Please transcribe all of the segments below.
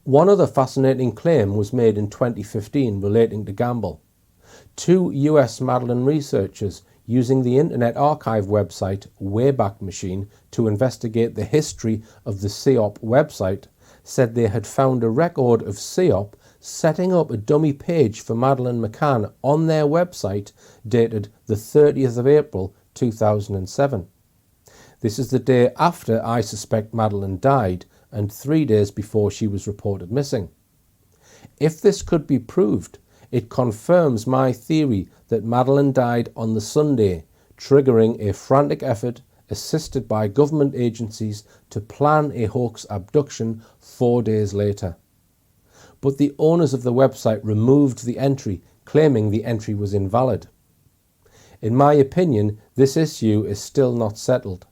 One other fascinating claim was made in 2015 relating to Gamble. Two US Madeleine researchers using the Internet Archive website Wayback Machine to investigate the history of the CEOP website said they had found a record of CEOP setting up a dummy page for Madeleine McCann on their website dated the 30th of April 2007. This is the day after I suspect Madeleine died and 3 days before she was reported missing. If this could be proved, it confirms my theory that Madeleine died on the Sunday, triggering a frantic effort assisted by government agencies to plan a hoax abduction 4 days later. But the owners of the website removed the entry, claiming the entry was invalid. In my opinion, this issue is still not settled.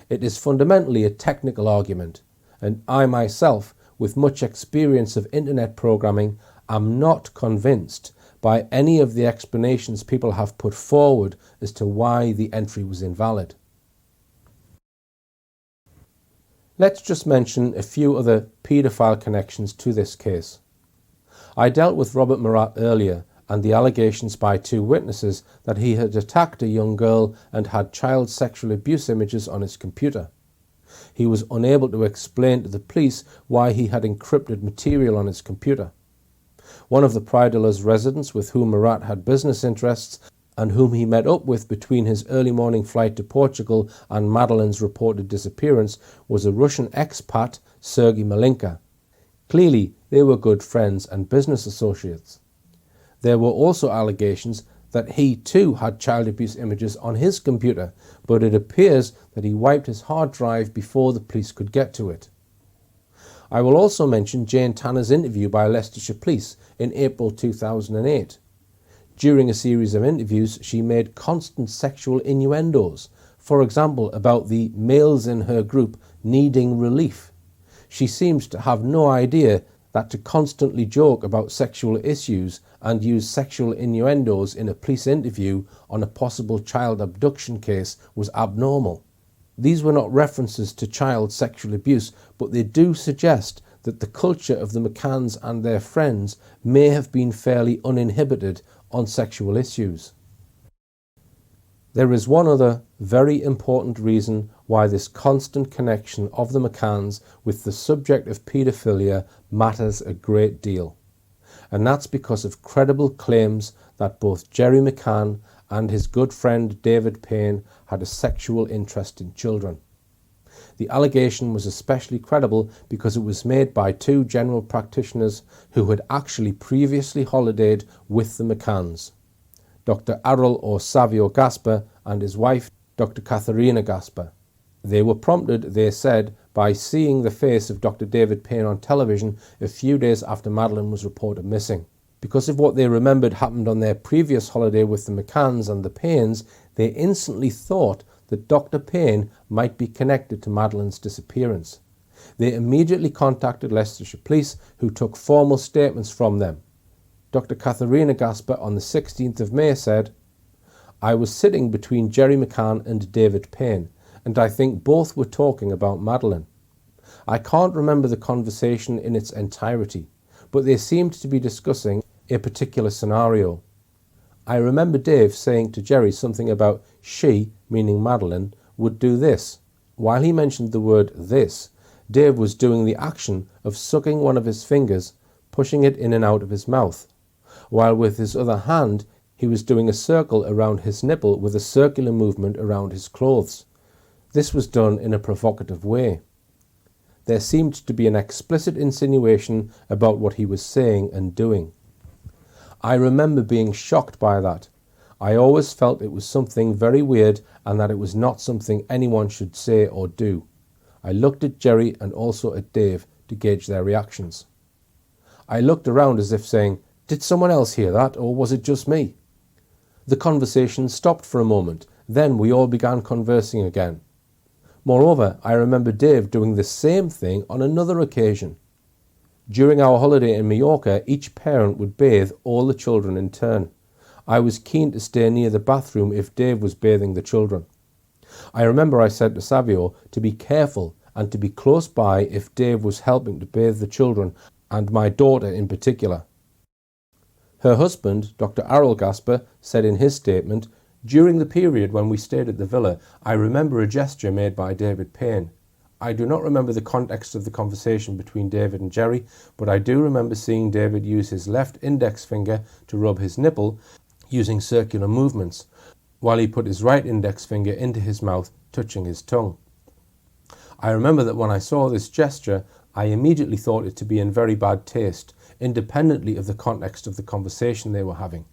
It is fundamentally a technical argument, and I myself, with much experience of internet programming, am not convinced by any of the explanations people have put forward as to why the entry was invalid. Let's just mention a few other paedophile connections to this case. I dealt with Robert Murat earlier and the allegations by two witnesses that he had attacked a young girl and had child sexual abuse images on his computer. He was unable to explain to the police why he had encrypted material on his computer. One of the Prydeler's residents with whom Murat had business interests and whom he met up with between his early morning flight to Portugal and Madeleine's reported disappearance was a Russian expat, Sergei Malinka. Clearly, they were good friends and business associates. There were also allegations that he too had child abuse images on his computer, but it appears that he wiped his hard drive before the police could get to it. I will also mention Jane Tanner's interview by Leicestershire Police in April 2008. During a series of interviews, she made constant sexual innuendos, for example about the males in her group needing relief. She seems to have no idea that to constantly joke about sexual issues and use sexual innuendos in a police interview on a possible child abduction case was abnormal. These were not references to child sexual abuse, but they do suggest that the culture of the McCanns and their friends may have been fairly uninhibited on sexual issues. There is one other very important reason why this constant connection of the McCanns with the subject of paedophilia matters a great deal. And that's because of credible claims that both Jerry McCann and his good friend David Payne had a sexual interest in children. The allegation was especially credible because it was made by two general practitioners who had actually previously holidayed with the McCanns, Dr. Arul or Savio Gasper and his wife, Dr. Katharina Gasper. They were prompted, they said, by seeing the face of Dr. David Payne on television a few days after Madeleine was reported missing. Because of what they remembered happened on their previous holiday with the McCanns and the Paynes, they instantly thought that Dr. Payne might be connected to Madeleine's disappearance. They immediately contacted Leicestershire Police, who took formal statements from them. Dr. Katharina Gasper on the 16th of May said, "I was sitting between Jerry McCann and David Payne, and I think both were talking about Madeleine. I can't remember the conversation in its entirety, but they seemed to be discussing a particular scenario. I remember Dave saying to Jerry something about she, meaning Madeleine, would do this. While he mentioned the word this, Dave was doing the action of sucking one of his fingers, pushing it in and out of his mouth, while with his other hand he was doing a circle around his nipple with a circular movement around his clothes. This was done in a provocative way. There seemed to be an explicit insinuation about what he was saying and doing. I remember being shocked by that. I always felt it was something very weird and that it was not something anyone should say or do. I looked at Jerry and also at Dave to gauge their reactions. I looked around as if saying, did someone else hear that, or was it just me? The conversation stopped for a moment. Then we all began conversing again. Moreover, I remember Dave doing the same thing on another occasion. During our holiday in Mallorca, each parent would bathe all the children in turn. I was keen to stay near the bathroom if Dave was bathing the children. I remember I said to Savio to be careful and to be close by if Dave was helping to bathe the children, and my daughter in particular. Her husband, Dr. Errol Gasper, said in his statement, "During the period when we stayed at the villa, I remember a gesture made by David Payne. I do not remember the context of the conversation between David and Jerry, but I do remember seeing David use his left index finger to rub his nipple using circular movements, while he put his right index finger into his mouth, touching his tongue. I remember that when I saw this gesture, I immediately thought it to be in very bad taste, independently of the context of the conversation they were having.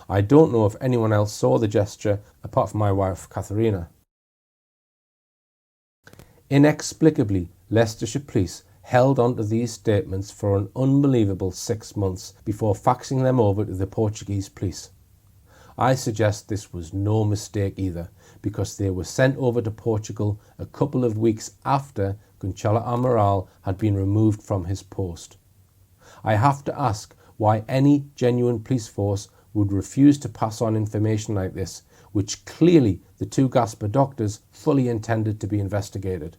I don't know if anyone else saw the gesture apart from my wife, Katharina." Inexplicably, Leicestershire police held on to these statements for an unbelievable 6 months before faxing them over to the Portuguese police. I suggest this was no mistake either, because they were sent over to Portugal a couple of weeks after Gonçalo Amaral had been removed from his post. I have to ask why any genuine police force would refuse to pass on information like this, which clearly the two Gasper doctors fully intended to be investigated.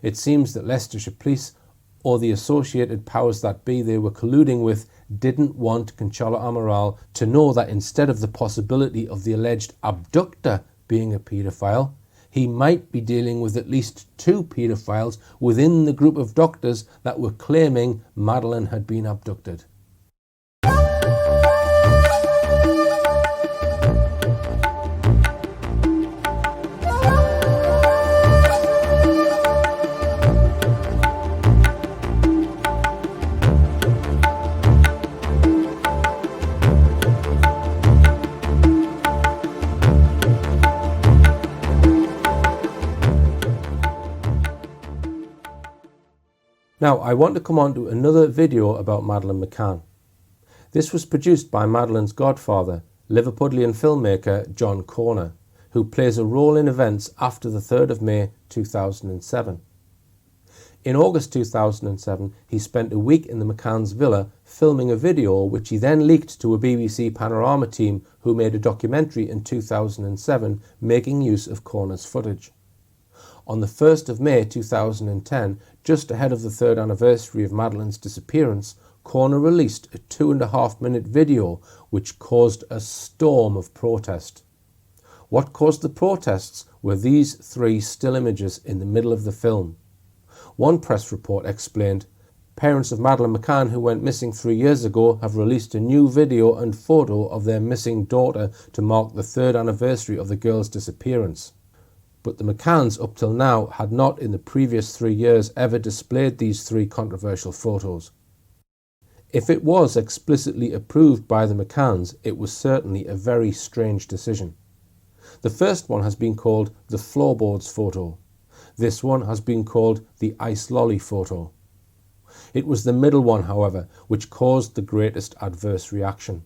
It seems that Leicestershire police, or the associated powers that be they were colluding with, didn't want Gonçalo Amaral to know that instead of the possibility of the alleged abductor being a paedophile, he might be dealing with at least 2 paedophiles within the group of doctors that were claiming Madeleine had been abducted. Now, I want to come on to another video about Madeleine McCann. This was produced by Madeleine's godfather, Liverpudlian filmmaker John Corner, who plays a role in events after the 3rd of May 2007. In August 2007, he spent a week in the McCann's villa filming a video which he then leaked to a BBC Panorama team who made a documentary in 2007 making use of Corner's footage. On the 1st of May 2010, just ahead of the 3rd anniversary of Madeleine's disappearance, Corner released a 2.5-minute video which caused a storm of protest. What caused the protests were these 3 still images in the middle of the film. One press report explained, "Parents of Madeleine McCann who went missing 3 years ago have released a new video and photo of their missing daughter to mark the 3rd anniversary of the girl's disappearance." But the McCanns up till now had not in the previous 3 years ever displayed these 3 controversial photos. If it was explicitly approved by the McCanns, it was certainly a very strange decision. The first one has been called the floorboards photo. This one has been called the ice lolly photo. It was the middle one, however, which caused the greatest adverse reaction.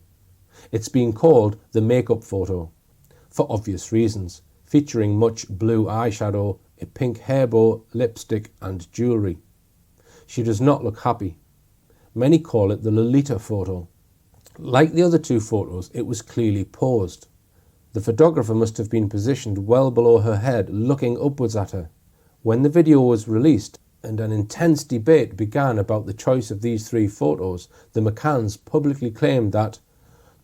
It's been called the makeup photo, for obvious reasons, featuring much blue eyeshadow, a pink hair bow, lipstick and jewellery. She does not look happy. Many call it the Lolita photo. Like the other 2 photos, it was clearly posed. The photographer must have been positioned well below her head, looking upwards at her. When the video was released and an intense debate began about the choice of these 3 photos, the McCanns publicly claimed that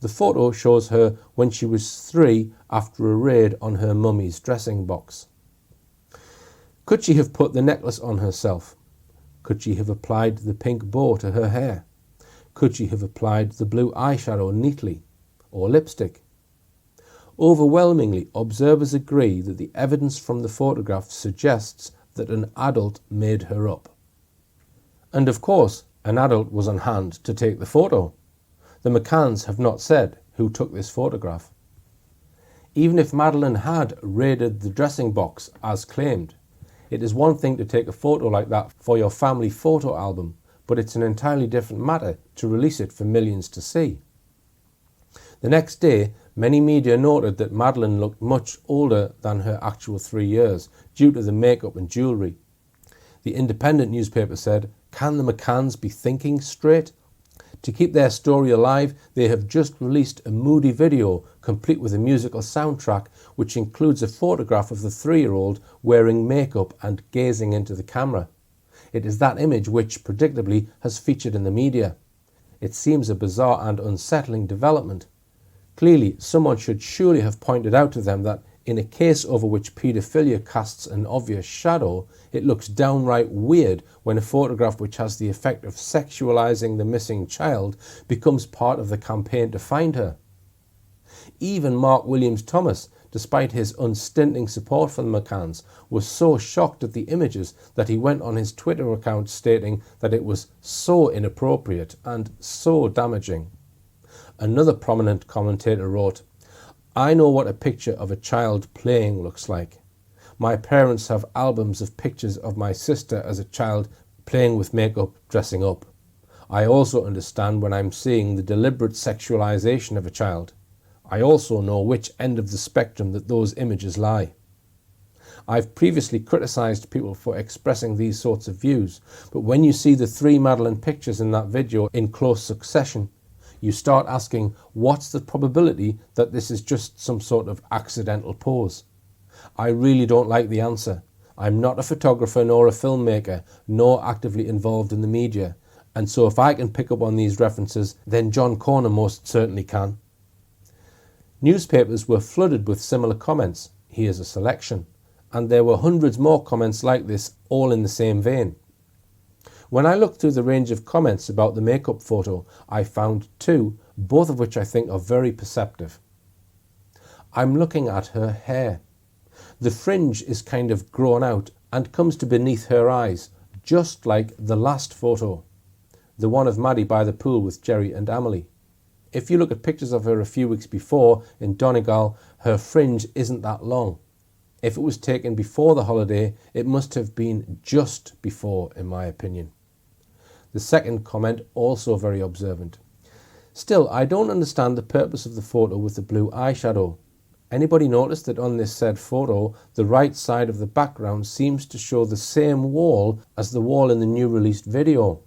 the photo shows her when she was 3 after a raid on her mummy's dressing box. Could she have put the necklace on herself? Could she have applied the pink bow to her hair? Could she have applied the blue eyeshadow neatly? Or lipstick? Overwhelmingly, observers agree that the evidence from the photograph suggests that an adult made her up. And of course, an adult was on hand to take the photo. The McCanns have not said who took this photograph. Even if Madeleine had raided the dressing box as claimed, it is one thing to take a photo like that for your family photo album, but it's an entirely different matter to release it for millions to see. The next day, many media noted that Madeleine looked much older than her actual 3 years due to the makeup and jewellery. The Independent newspaper said, "Can the McCanns be thinking straight? To keep their story alive, they have just released a moody video complete with a musical soundtrack which includes a photograph of the 3-year-old wearing makeup and gazing into the camera. It is that image which, predictably, has featured in the media. It seems a bizarre and unsettling development. Clearly, someone should surely have pointed out to them that in a case over which paedophilia casts an obvious shadow, it looks downright weird when a photograph which has the effect of sexualizing the missing child becomes part of the campaign to find her. Even Mark Williams Thomas, despite his unstinting support for the McCanns, was so shocked at the images that he went on his Twitter account stating that it was so inappropriate and so damaging. Another prominent commentator wrote, "I know what a picture of a child playing looks like. My parents have albums of pictures of my sister as a child playing with makeup, dressing up. I also understand when I'm seeing the deliberate sexualization of a child. I also know which end of the spectrum that those images lie." I've previously criticised people for expressing these sorts of views, but when you see the 3 Madeleine pictures in that video in close succession, you start asking, what's the probability that this is just some sort of accidental pose? I really don't like the answer. I'm not a photographer nor a filmmaker, nor actively involved in the media, and so if I can pick up on these references, then John Corner most certainly can. Newspapers were flooded with similar comments. Here's a selection. And there were hundreds more comments like this, all in the same vein. When I looked through the range of comments about the makeup photo, I found 2, both of which I think are very perceptive. I'm looking at her hair. The fringe is kind of grown out and comes to beneath her eyes, just like the last photo, the one of Maddie by the pool with Jerry and Amelie. If you look at pictures of her a few weeks before in Donegal, her fringe isn't that long. If it was taken before the holiday, it must have been just before, in my opinion. The second comment, also very observant. Still, I don't understand the purpose of the photo with the blue eyeshadow. Anybody notice that on this said photo, the right side of the background seems to show the same wall as the wall in the new released video?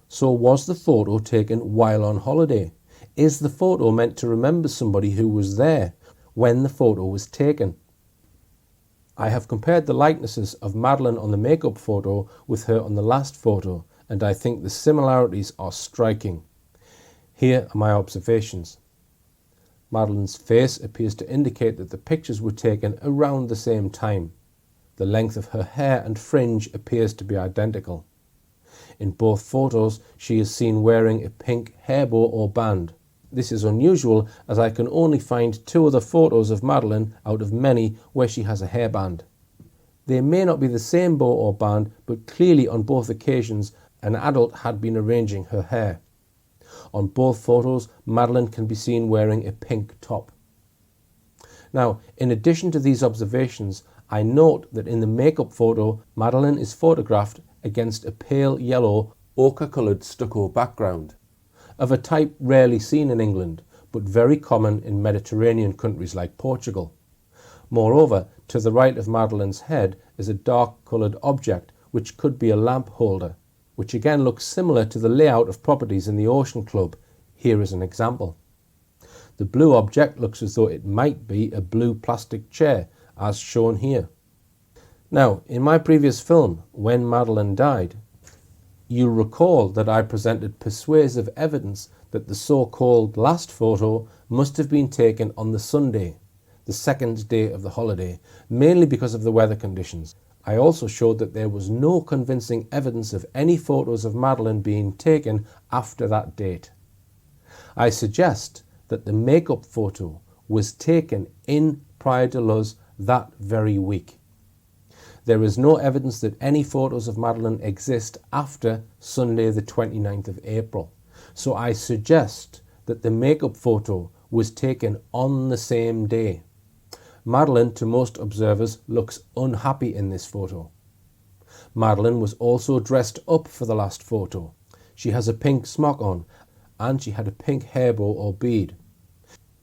So was the photo taken while on holiday? Is the photo meant to remember somebody who was there when the photo was taken? I have compared the likenesses of Madeleine on the makeup photo with her on the last photo, and I think the similarities are striking. Here are my observations. Madeleine's face appears to indicate that the pictures were taken around the same time. The length of her hair and fringe appears to be identical. In both photos, she is seen wearing a pink hairbow or band. This is unusual, as I can only find 2 other photos of Madeleine out of many where she has a hairband. They may not be the same bow or band, but clearly on both occasions an adult had been arranging her hair. On both photos, Madeleine can be seen wearing a pink top. Now, in addition to these observations, I note that in the makeup photo, Madeleine is photographed against a pale yellow, ochre-coloured stucco background, of a type rarely seen in England, but very common in Mediterranean countries like Portugal. Moreover, to the right of Madeleine's head is a dark-coloured object which could be a lamp holder, which again looks similar to the layout of properties in the Ocean Club. Here is an example. The blue object looks as though it might be a blue plastic chair, as shown here. Now, in my previous film, When Madeleine Died, you'll recall that I presented persuasive evidence that the so-called last photo must have been taken on the Sunday, the second day of the holiday, mainly because of the weather conditions. I also showed that there was no convincing evidence of any photos of Madeleine being taken after that date. I suggest that the makeup photo was taken in Praia de Luz that very week. There is no evidence that any photos of Madeleine exist after Sunday the 29th of April. So I suggest that the makeup photo was taken on the same day. Madeleine, to most observers, looks unhappy in this photo. Madeleine was also dressed up for the last photo. She has a pink smock on, and she had a pink hairbow or bead.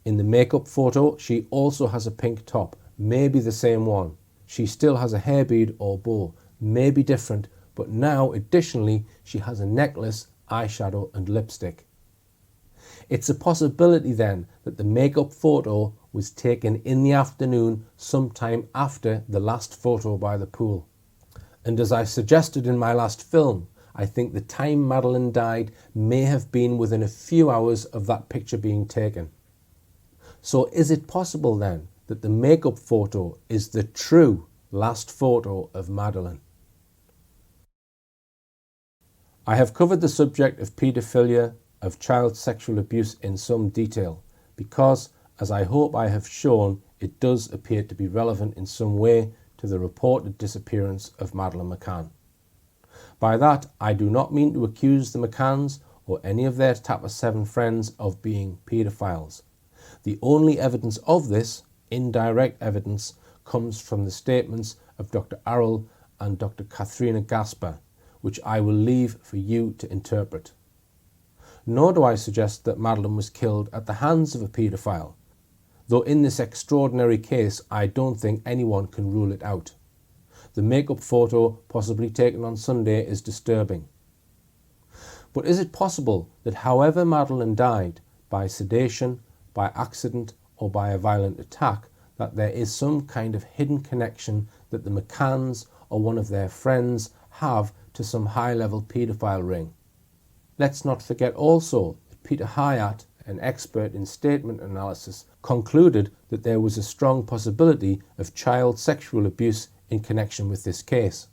In the makeup photo, she also has a pink top, maybe the same one. She still has a hair bead or bow, maybe different, but now additionally she has a necklace, eyeshadow and lipstick. It's a possibility then that the makeup photo was taken in the afternoon sometime after the last photo by the pool. And as I suggested in my last film, I think the time Madeleine died may have been within a few hours of that picture being taken. So is it possible then that the makeup photo is the true last photo of Madeleine? I have covered the subject of paedophilia, of child sexual abuse in some detail, because, as I hope I have shown, it does appear to be relevant in some way to the reported disappearance of Madeleine McCann. By that, I do not mean to accuse the McCanns or any of their Tapper 7 friends of being paedophiles. The only evidence of this, indirect evidence, comes from the statements of Dr. Arrell and Dr. Katharina Gasper, which I will leave for you to interpret. Nor do I suggest that Madeleine was killed at the hands of a paedophile, though in this extraordinary case I don't think anyone can rule it out. The makeup photo, possibly taken on Sunday, is disturbing. But is it possible that however Madeleine died, by sedation, by accident, or by a violent attack, that there is some kind of hidden connection that the McCanns or one of their friends have to some high-level paedophile ring? Let's not forget also that Peter Hyatt, an expert in statement analysis, concluded that there was a strong possibility of child sexual abuse in connection with this case.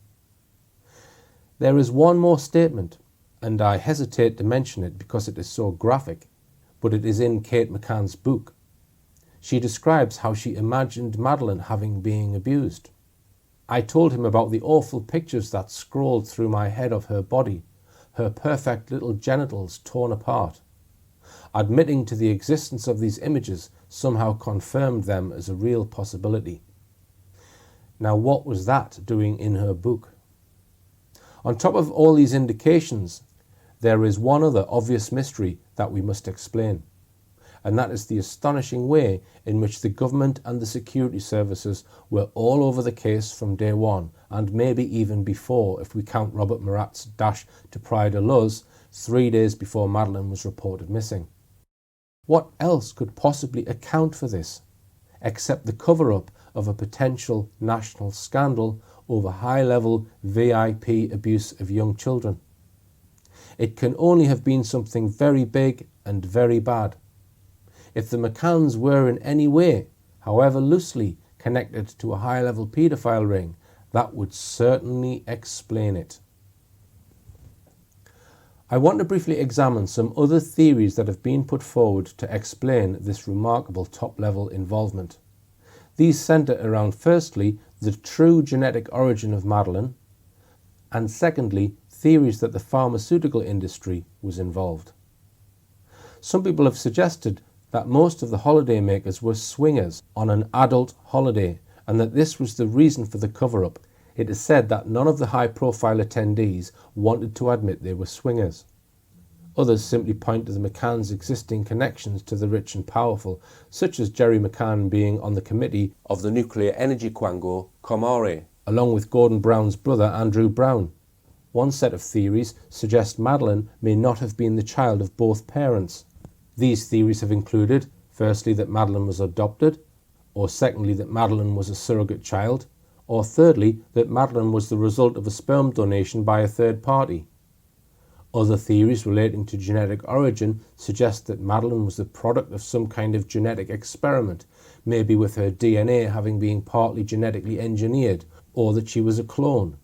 There is one more statement, and I hesitate to mention it because it is so graphic, but it is in Kate McCann's book. She describes how she imagined Madeleine having been abused. I told him about the awful pictures that scrolled through my head of her body, her perfect little genitals torn apart. Admitting to the existence of these images somehow confirmed them as a real possibility. Now, what was that doing in her book? On top of all these indications, there is one other obvious mystery that we must explain, and that is the astonishing way in which the government and the security services were all over the case from day one, and maybe even before if we count Robert Murat's dash to Praia da Luz 3 days before Madeleine was reported missing. What else could possibly account for this, except the cover-up of a potential national scandal over high-level VIP abuse of young children? It can only have been something very big and very bad. If the McCanns were in any way, however loosely, connected to a high-level paedophile ring, that would certainly explain it. I want to briefly examine some other theories that have been put forward to explain this remarkable top-level involvement. These centre around, firstly, the true genetic origin of Madeleine, and secondly, theories that the pharmaceutical industry was involved. Some people have suggested that most of the holidaymakers were swingers on an adult holiday, and that this was the reason for the cover-up. It is said that none of the high-profile attendees wanted to admit they were swingers. Others simply point to the McCanns' existing connections to the rich and powerful, such as Jerry McCann being on the committee of the nuclear energy quango Comore, along with Gordon Brown's brother Andrew Brown. One set of theories suggests Madeleine may not have been the child of both parents. These theories have included, firstly, that Madeleine was adopted, or secondly, that Madeleine was a surrogate child, or thirdly, that Madeleine was the result of a sperm donation by a third party. Other theories relating to genetic origin suggest that Madeleine was the product of some kind of genetic experiment, maybe with her DNA having been partly genetically engineered, or that she was a clone.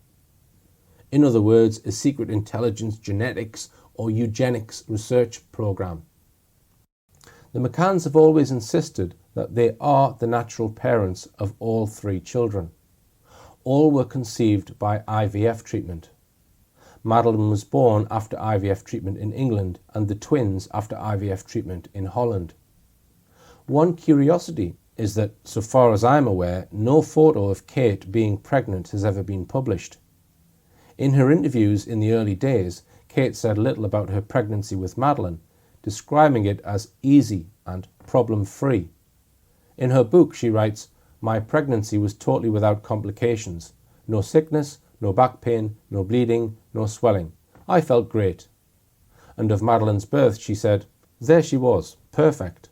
In other words, a secret intelligence genetics or eugenics research program. The McCanns have always insisted that they are the natural parents of all 3 children. All were conceived by IVF treatment. Madeleine was born after IVF treatment in England and the twins after IVF treatment in Holland. One curiosity is that, so far as I'm aware, no photo of Kate being pregnant has ever been published. In her interviews in the early days, Kate said little about her pregnancy with Madeleine, describing it as easy and problem-free. In her book, she writes, "My pregnancy was totally without complications. No sickness, no back pain, no bleeding, no swelling. I felt great." And of Madeleine's birth, she said, "There she was, perfect."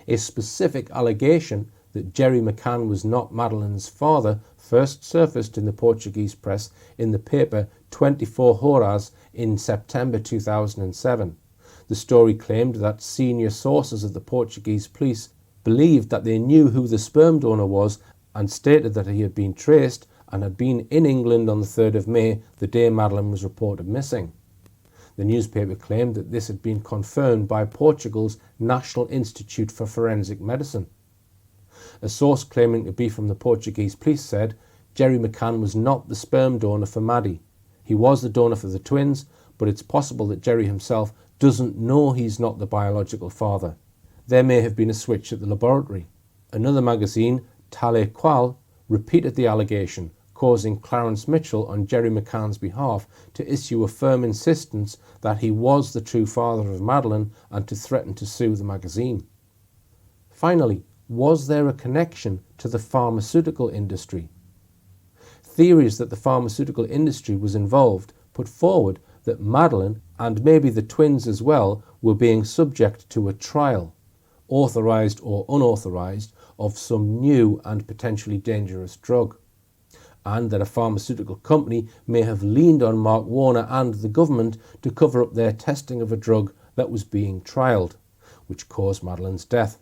A specific allegation that Jerry McCann was not Madeleine's father first surfaced in the Portuguese press in the paper 24 Horas in September 2007. The story claimed that senior sources of the Portuguese police believed that they knew who the sperm donor was and stated that he had been traced and had been in England on the 3rd of May, the day Madeleine was reported missing. The newspaper claimed that this had been confirmed by Portugal's National Institute for Forensic Medicine. A source claiming to be from the Portuguese police said Jerry McCann was not the sperm donor for Maddie. He was the donor for the twins, but it's possible that Jerry himself doesn't know he's not the biological father. There may have been a switch at the laboratory. Another magazine, Tal Qual, repeated the allegation, causing Clarence Mitchell on Jerry McCann's behalf to issue a firm insistence that he was the true father of Madeleine and to threaten to sue the magazine. Finally, was there a connection to the pharmaceutical industry? Theories that the pharmaceutical industry was involved put forward that Madeleine, and maybe the twins as well, were being subject to a trial, authorised or unauthorised, of some new and potentially dangerous drug, and that a pharmaceutical company may have leaned on Mark Warner and the government to cover up their testing of a drug that was being trialled, which caused Madeleine's death.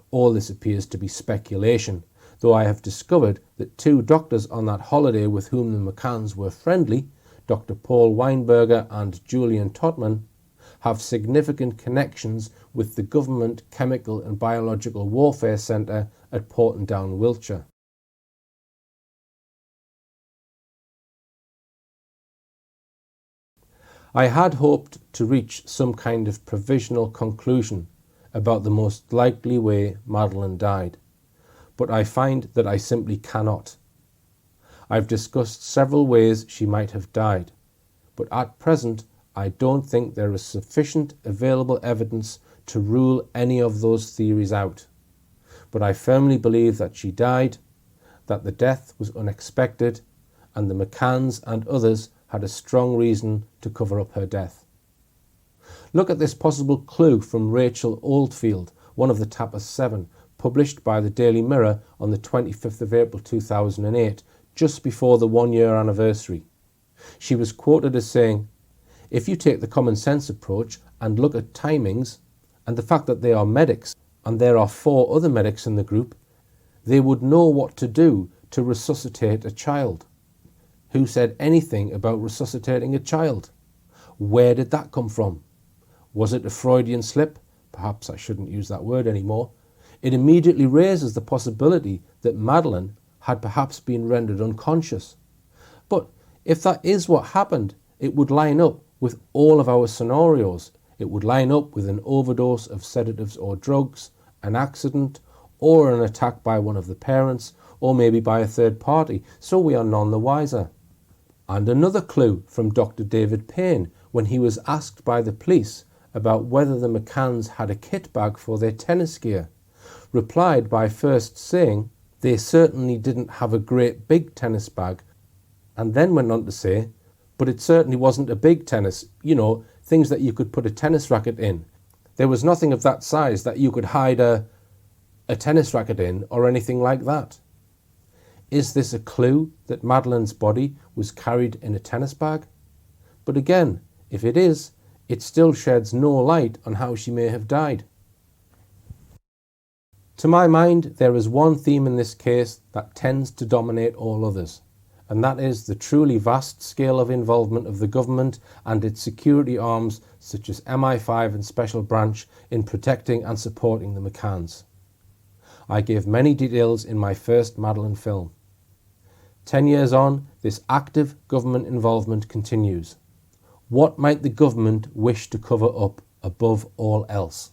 All this appears to be speculation, though I have discovered that two doctors on that holiday with whom the McCanns were friendly, Dr. Paul Weinberger and Julian Totman, have significant connections with the Government Chemical and Biological Warfare Centre at Portondown, Wiltshire. I had hoped to reach some kind of provisional conclusion about the most likely way Madeleine died, but I find that I simply cannot. I've discussed several ways she might have died, but at present I don't think there is sufficient available evidence to rule any of those theories out. But I firmly believe that she died, that the death was unexpected, and the McCanns and others had a strong reason to cover up her death. Look at this possible clue from Rachel Oldfield, one of the Tapas 7, published by the Daily Mirror on the 25th of April 2008, just before the 1-year anniversary. She was quoted as saying, "If you take the common sense approach and look at timings and the fact that they are medics and there are 4 other medics in the group, they would know what to do to resuscitate a child." Who said anything about resuscitating a child? Where did that come from? Was it a Freudian slip? Perhaps I shouldn't use that word anymore. It immediately raises the possibility that Madeleine had perhaps been rendered unconscious. But if that is what happened, it would line up with all of our scenarios. It would line up with an overdose of sedatives or drugs, an accident, or an attack by one of the parents, or maybe by a third party, so we are none the wiser. And another clue from Dr. David Payne when he was asked by the police about whether the McCanns had a kit bag for their tennis gear, replied by first saying they certainly didn't have a great big tennis bag, and then went on to say, but it certainly wasn't a big tennis, things that you could put a tennis racket in. There was nothing of that size that you could hide a tennis racket in or anything like that. Is this a clue that Madeleine's body was carried in a tennis bag? But again, if it is, it still sheds no light on how she may have died. To my mind, there is one theme in this case that tends to dominate all others, and that is the truly vast scale of involvement of the government and its security arms such as MI5 and Special Branch in protecting and supporting the McCanns. I gave many details in my first Madeleine film. 10 years on, this active government involvement continues. What might the government wish to cover up above all else?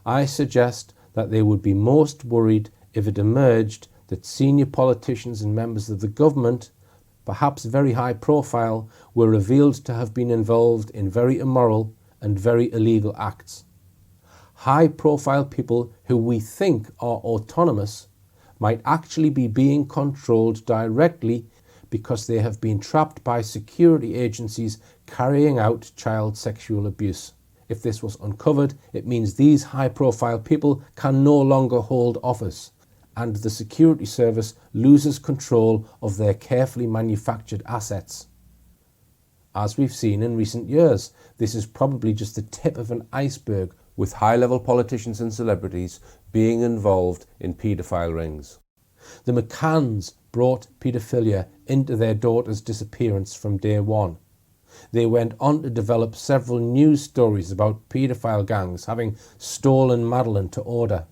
I suggest that they would be most worried if it emerged that senior politicians and members of the government, perhaps very high profile, were revealed to have been involved in very immoral and very illegal acts. High profile people who we think are autonomous might actually be being controlled directly because they have been trapped by security agencies carrying out child sexual abuse. If this was uncovered, it means these high-profile people can no longer hold office, and the security service loses control of their carefully manufactured assets. As we've seen in recent years, this is probably just the tip of an iceberg, with high-level politicians and celebrities being involved in paedophile rings. The McCanns brought paedophilia into their daughter's disappearance from day one. They went on to develop several news stories about paedophile gangs having stolen Madeleine to order.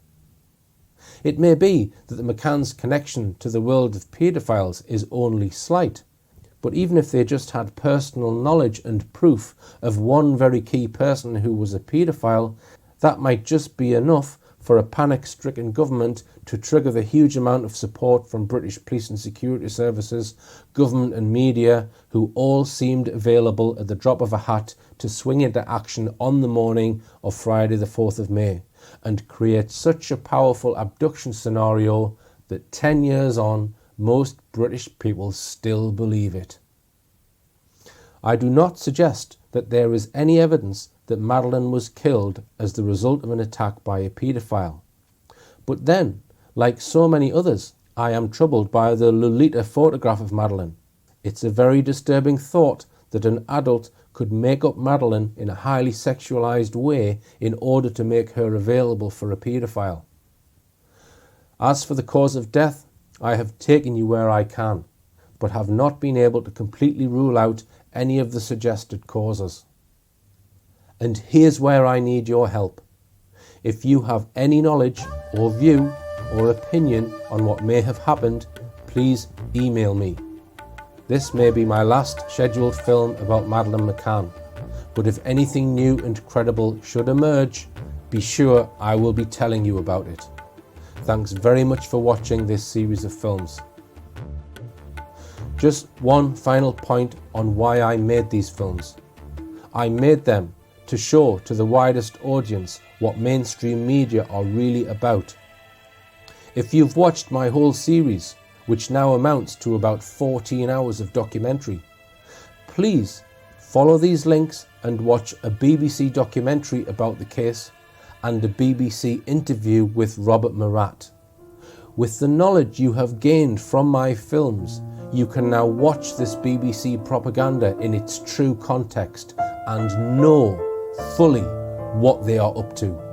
It may be that the McCanns' connection to the world of paedophiles is only slight, but even if they just had personal knowledge and proof of one very key person who was a paedophile, that might just be enough for a panic-stricken government to trigger the huge amount of support from British police and security services, government and media, who all seemed available at the drop of a hat to swing into action on the morning of Friday the 4th of May, and create such a powerful abduction scenario that 10 years on, most British people still believe it. I do not suggest that there is any evidence that Madeleine was killed as the result of an attack by a paedophile. But then, like so many others, I am troubled by the Lolita photograph of Madeleine. It's a very disturbing thought that an adult could make up Madeleine in a highly sexualized way in order to make her available for a paedophile. As for the cause of death, I have taken you where I can, but have not been able to completely rule out any of the suggested causes. And here's where I need your help. If you have any knowledge or view or opinion on what may have happened, please email me. This may be my last scheduled film about Madeleine McCann, but if anything new and credible should emerge, be sure I will be telling you about it. Thanks very much for watching this series of films. Just one final point on why I made these films. I made them to show to the widest audience what mainstream media are really about. If you've watched my whole series, which now amounts to about 14 hours of documentary, please follow these links and watch a BBC documentary about the case and a BBC interview with Robert Murat. With the knowledge you have gained from my films, you can now watch this BBC propaganda in its true context and know fully what they are up to.